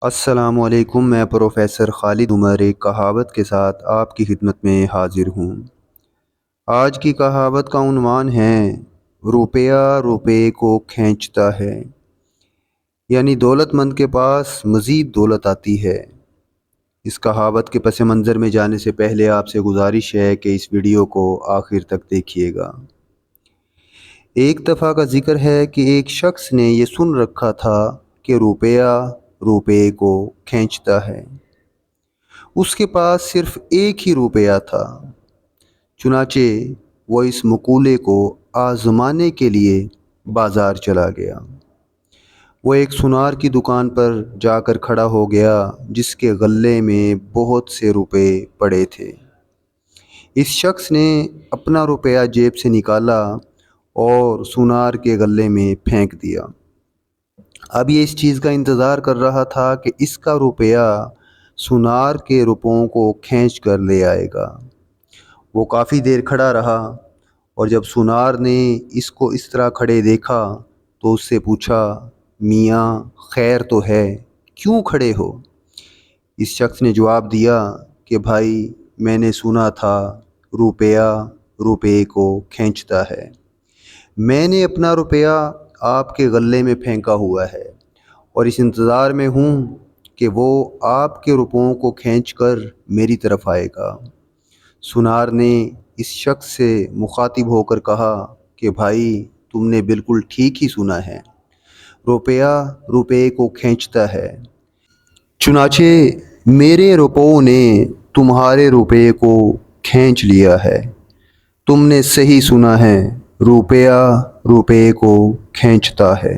السلام علیکم، میں پروفیسر خالد عمر ایک کہاوت کے ساتھ آپ کی خدمت میں حاضر ہوں۔ آج کی کہاوت کا عنوان ہے روپیہ روپے کو کھینچتا ہے، یعنی دولت مند کے پاس مزید دولت آتی ہے۔ اس کہاوت کے پس منظر میں جانے سے پہلے آپ سے گزارش ہے کہ اس ویڈیو کو آخر تک دیکھیے گا۔ ایک دفعہ کا ذکر ہے کہ ایک شخص نے یہ سن رکھا تھا کہ روپیہ روپے کو کھینچتا ہے۔ اس کے پاس صرف ایک ہی روپیہ تھا، چنانچہ وہ اس مقولے کو آزمانے کے لیے بازار چلا گیا۔ وہ ایک سونار کی دکان پر جا کر کھڑا ہو گیا جس کے غلے میں بہت سے روپے پڑے تھے۔ اس شخص نے اپنا روپیہ جیب سے نکالا اور سونار کے غلے میں پھینک دیا۔ اب یہ اس چیز کا انتظار کر رہا تھا کہ اس کا روپیہ سونار کے روپوں کو کھینچ کر لے آئے گا۔ وہ کافی دیر کھڑا رہا اور جب سونار نے اس کو اس طرح کھڑے دیکھا تو اس سے پوچھا، میاں خیر تو ہے، کیوں کھڑے ہو؟ اس شخص نے جواب دیا کہ بھائی، میں نے سنا تھا روپیہ روپے کو کھینچتا ہے۔ میں نے اپنا روپیہ آپ کے غلے میں پھینکا ہوا ہے اور اس انتظار میں ہوں کہ وہ آپ کے روپوں کو کھینچ کر میری طرف آئے گا۔ سونار نے اس شخص سے مخاطب ہو کر کہا کہ بھائی، تم نے بالکل ٹھیک ہی سنا ہے، روپیہ روپے کو کھینچتا ہے۔ چنانچہ میرے روپوں نے تمہارے روپے کو کھینچ لیا ہے۔ تم نے صحیح سنا ہے، روپیہ روپے کو کھینچتا ہے۔